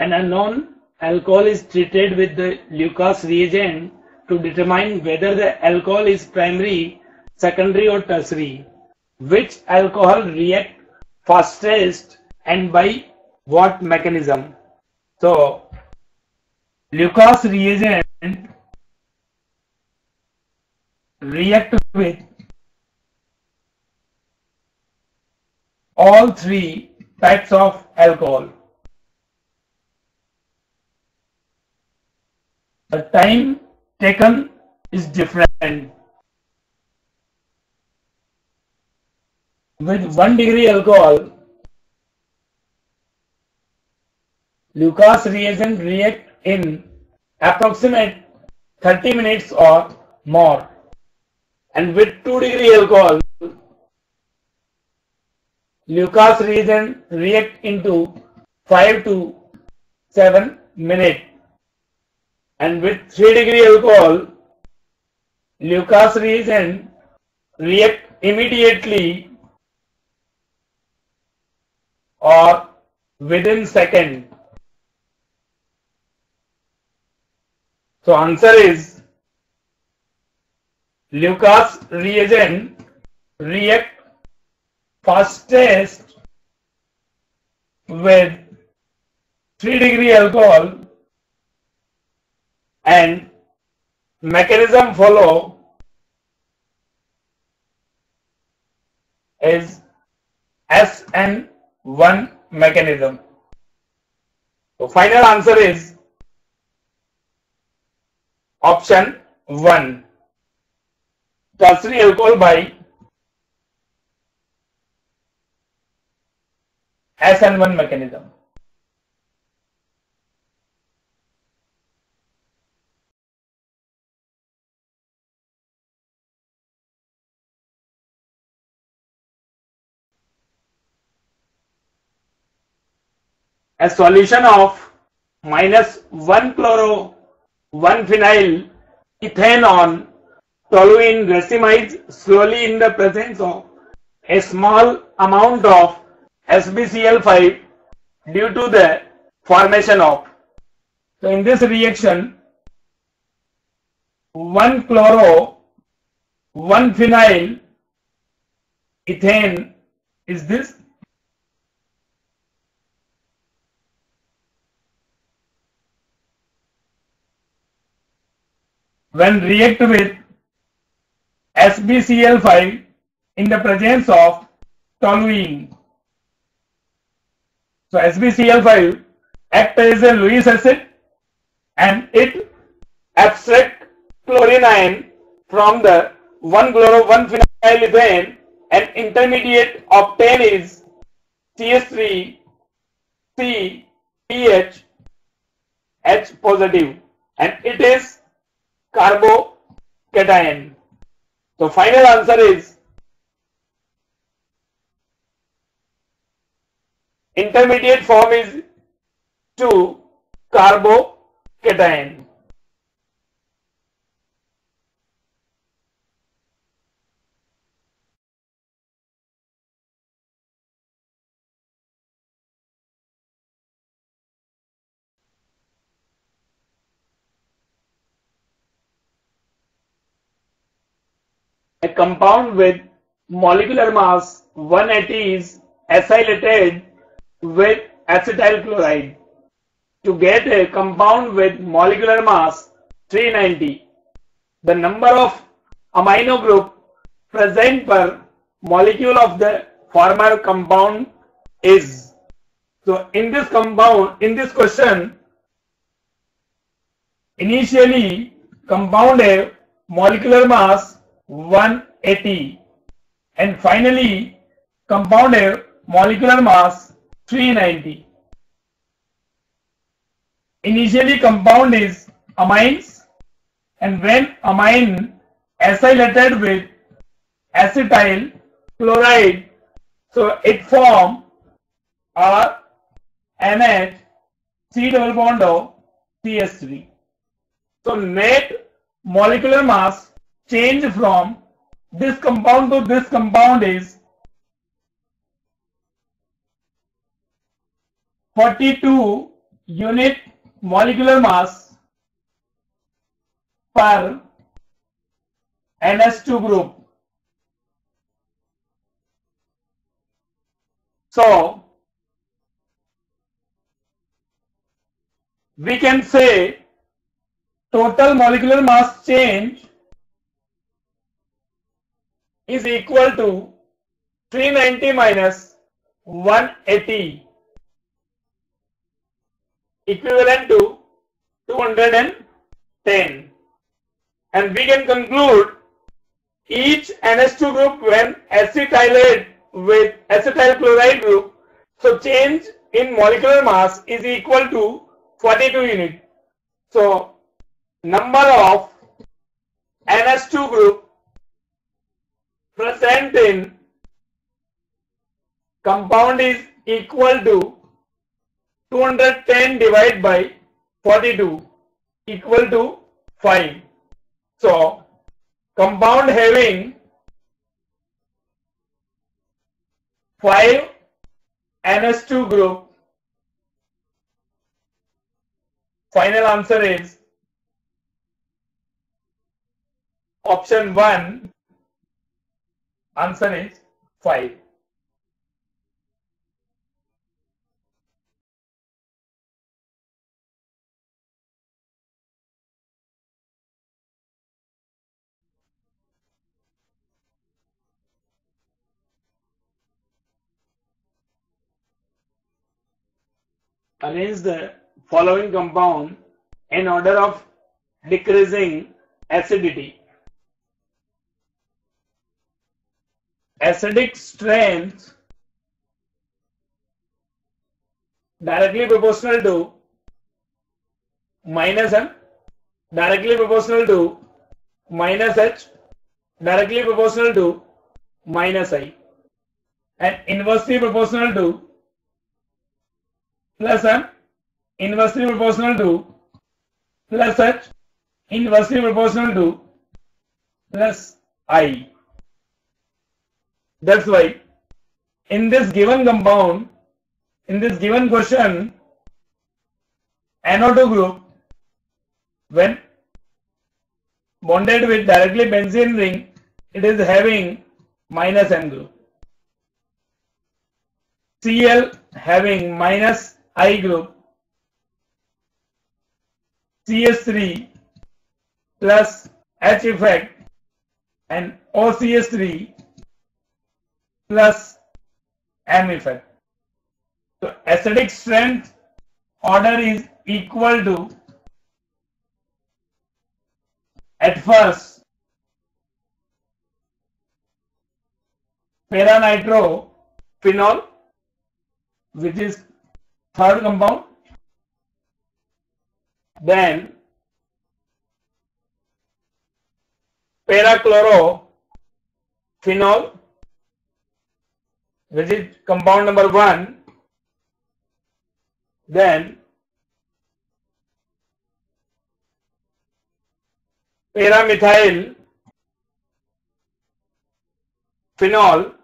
An unknown alcohol is treated with the Lucas reagent to determine whether the alcohol is primary, secondary or tertiary. Which alcohol react fastest and by what mechanism? So, Lucas reagent react with all three types of alcohol. The time taken is different. With 1 degree alcohol, Lucas reagent react in approximate 30 minutes or more. And with 2 degree alcohol, Lucas reagent react into 5 to 7 minutes. And with 3 degree alcohol, Lucas reagent react immediately or within second. So answer is Lucas reagent react fastest with 3 degree alcohol and mechanism follow is SN1 mechanism. So final answer is option 1, tertiary alcohol by SN1 mechanism. A solution of -1 chloro 1 phenyl ethanol toluene racemize slowly in the presence of a small amount of SbCl5 due to the formation of. So in this reaction, 1 chloro 1 phenyl ethane is this. When react with SbCl5 in the presence of toluene. So SbCl5 acts as a Lewis acid and it abstracts chlorine ion from the 1 chloro 1 phenyl ethane, and intermediate obtained is CH3 C pH H positive, and it is carbocation. So final answer is intermediate form is 2 carbocation. A compound with molecular mass 180 is acylated with acetyl chloride. To get a compound with molecular mass 390, the number of amino group present per molecule of the former compound is. So in this question, initially compound a molecular mass 180 and finally compound a molecular mass 390. Initially compound is amines, and when amine acylated with acetyl chloride, so it form a NH C double bond O CH3. So net molecular mass change from this compound to this compound is 42 unit molecular mass per NH2 group. So we can say total molecular mass change is equal to 390 minus 180, equivalent to 210. And we can conclude each NH2 group when acetylate with acetyl chloride group, so change in molecular mass is equal to 42 unit. So number of NH2 group present in compound is equal to 210 divided by 42 equal to 5. So compound having 5 NH2 group, final answer is option 1, answer is 5. Arrange the following compound in order of decreasing acidity. Acidic strength directly proportional to minus m, directly proportional to minus h, directly proportional to minus I, and inversely proportional to plus m, inversely proportional to plus h, inversely proportional to plus I. That's why in this given compound, in this given question, NO2 group when bonded with directly benzene ring, it is having minus N group. Cl having minus I group, CS3 plus H effect, and OCS3 plus M effect. So acidic strength order is equal to, at first, para-nitrophenol, which is third compound, then para-chlorophenol, which is compound number 1, then para-methyl phenol,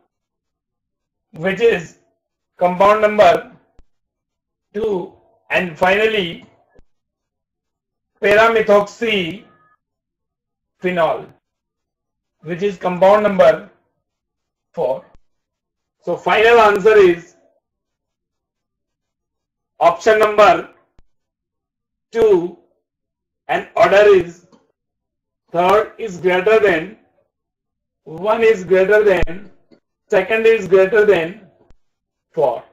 which is compound number 2, and finally para-methoxy phenol, which is compound number 4. So final answer is option number 2, and order is third is greater than, 1 is greater than, second is greater than 4.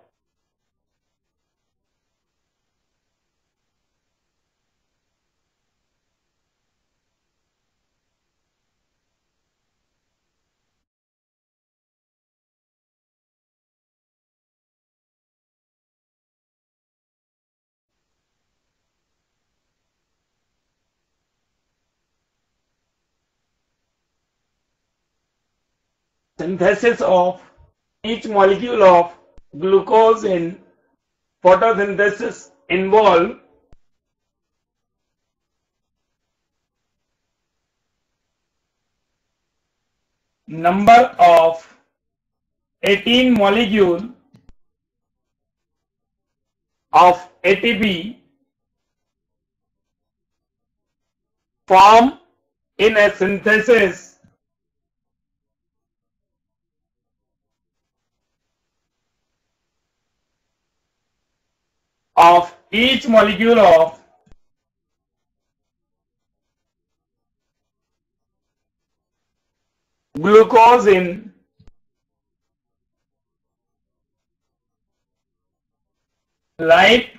Synthesis of each molecule of glucose in photosynthesis involve number of 18 molecule of ATP form in a synthesis of each molecule of glucose in light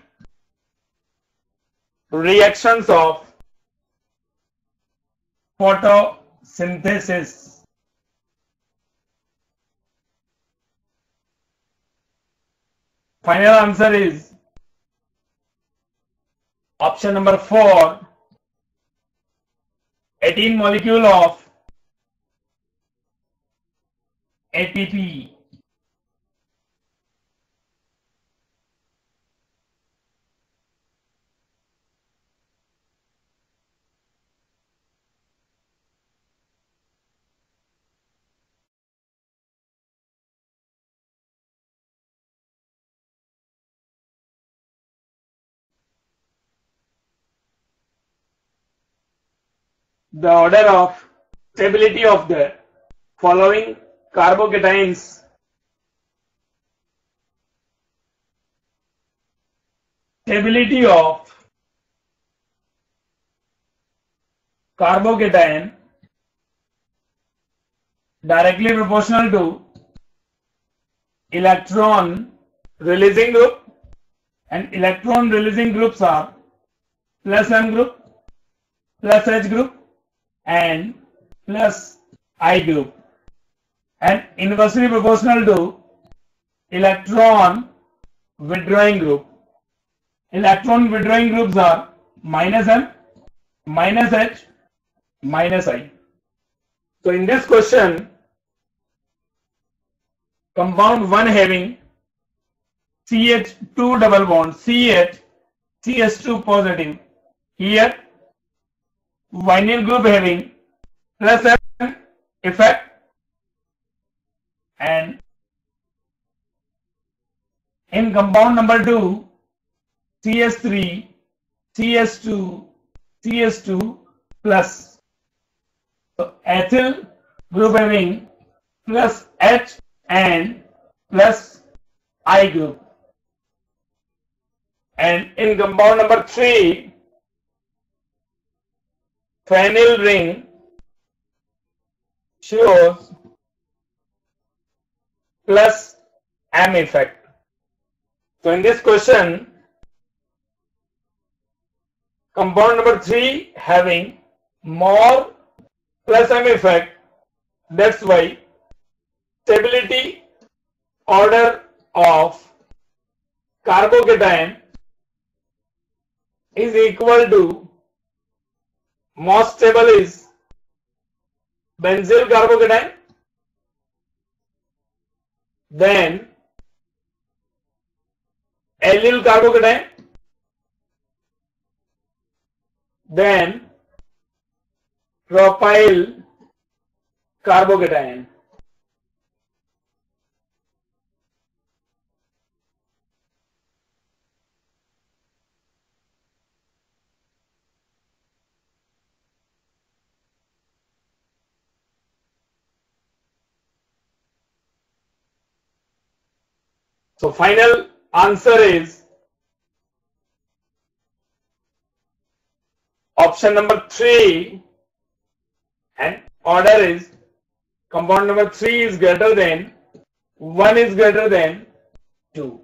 reactions of photosynthesis. Final answer is option number 4, 18 molecule of ATP. The order of stability of the following carbocations stability of carbocation directly proportional to electron releasing group, and electron releasing groups are plus M group, plus H group and plus I group, and inversely proportional to electron withdrawing group. Electron withdrawing groups are minus M, minus H, minus I. So in this question, compound 1 having CH2 double bond, CH, CH2 positive. Here, vinyl group having plus M effect, and in compound number 2, CH3, CH2, CH2 plus. So ethyl group having plus H and plus I group. And in compound number 3, phenyl ring shows plus M effect. So in this question, compound number 3 having more plus M effect, that's why stability order of carbocation is equal to most stable is benzyl carbocation, then allyl carbocation, then propyl carbocation. So final answer is option number 3, and order is compound number 3 is greater than 1 is greater than 2.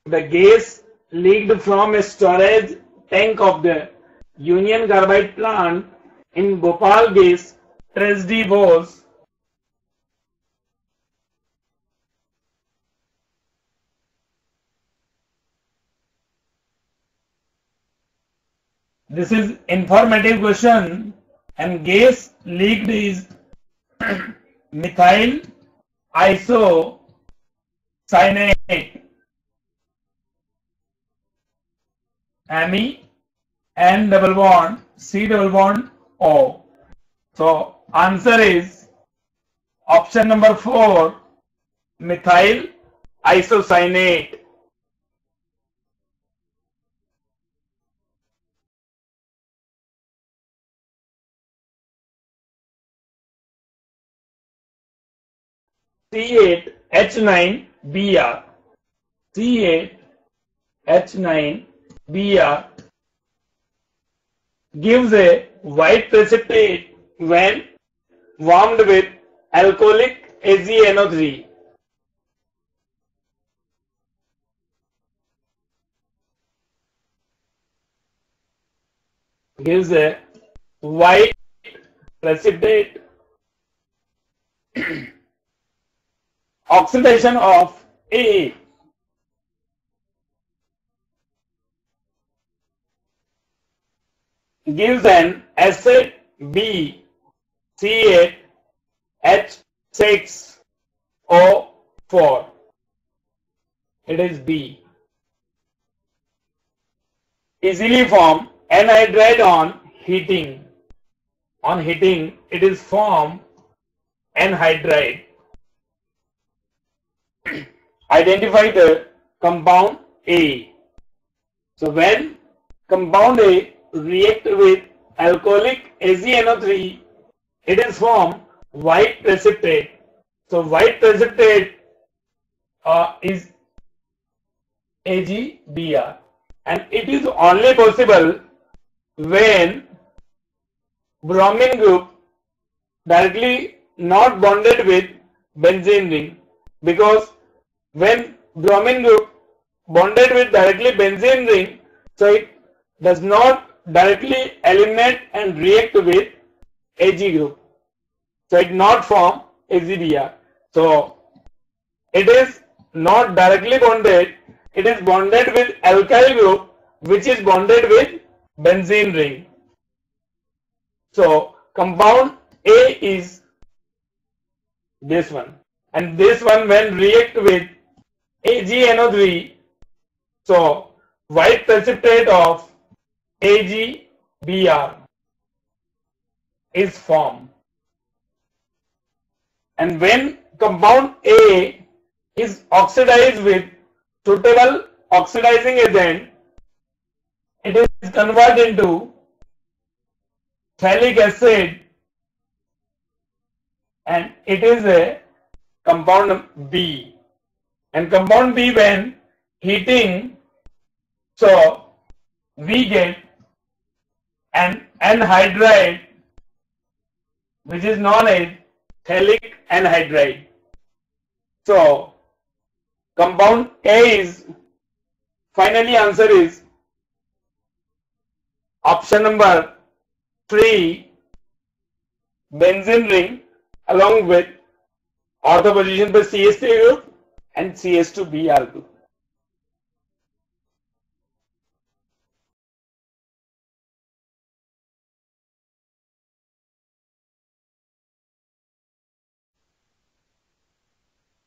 The gas leaked from a storage tank of the Union Carbide plant in Bhopal gas tragedy was this is informative question, and gas leaked is methyl isocyanate. Me, N double bond, C double bond, O. So answer is option number 4, methyl isocyanate. C8H9Br. C8H9Br gives a white precipitate when warmed with alcoholic AgNO3. Gives a white precipitate. Oxidation of A gives an acid B, C8H6O4. It is B. Easily form anhydride on heating. On heating, it is formed anhydride. Identify the compound A. So when compound A react with alcoholic AgNO3, it is formed white precipitate. So white precipitate is AgBr, and it is only possible when bromine group directly not bonded with benzene ring, because when bromine group bonded with directly benzene ring, so it does not directly eliminate and react with Ag group, so it not form AgBr. So it is not directly bonded, it is bonded with alkyl group which is bonded with benzene ring. So compound A is this one, and this one when react with AgNO3, so white precipitate of AgBr is formed. And when compound A is oxidized with suitable oxidizing agent, it is converted into phthalic acid, and it is a compound B. And compound B when heating, so we get an anhydride which is known as phthalic anhydride. So compound A is, finally answer is option number 3, benzene ring along with ortho position by CH3 group and CH2Br group.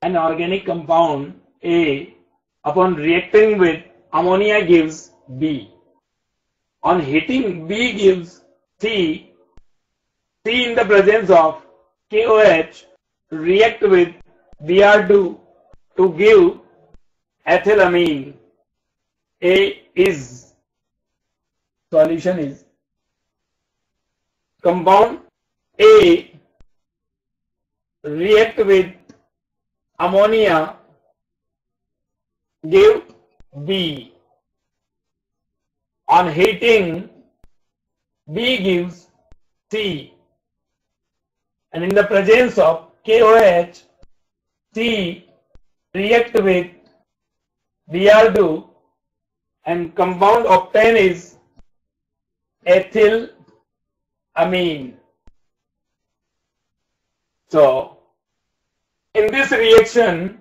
An organic compound A upon reacting with ammonia gives B. On heating, B gives C. C in the presence of KOH react with Br2 to give ethylamine. A is, solution is, compound A react with ammonia give B. On heating, B gives C, and in the presence of KOH, C react with Br2 and compound obtained is ethylamine. So in this reaction,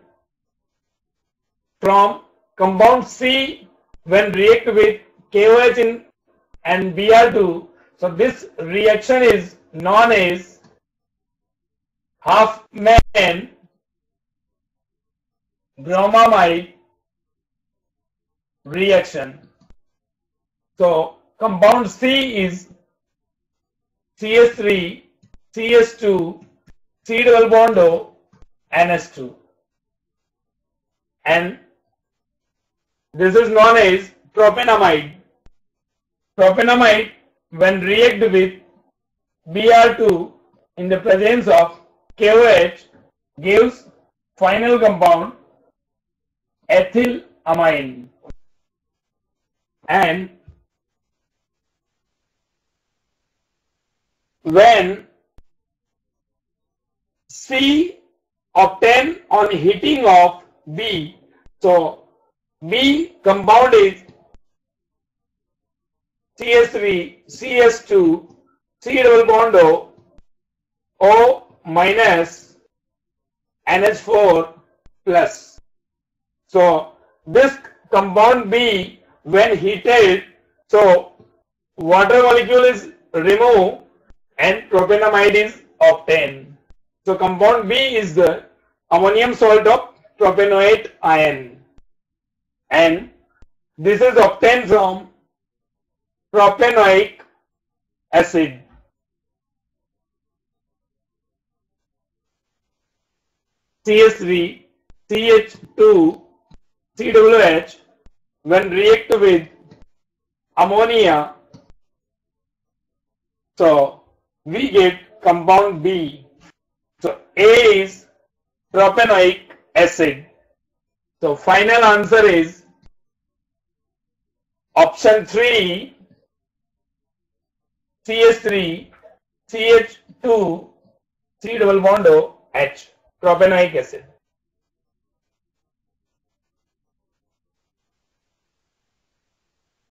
from compound C when react with KOH and Br2, so this reaction is known as Huffman bromamide reaction. So compound C is CH3, CH2, C double bond O, NH2. And this is known as propanamide. Propanamide, when react with Br2 in the presence of KOH, gives final compound ethylamine. And when C obtained on heating of B, so B compound is CH3, CH2, C double bond O, O minus, NH4 plus. So this compound B, when heated, so water molecule is removed and propanamide is obtained. So compound B is the ammonium salt of propanoate ion, and this is obtained from propanoic acid. CH3, CH2, COOH, when react with ammonia, so we get compound B. So A is propanoic acid. So final answer is option 3, CH3, CH2, C double bond O, H, propanoic acid.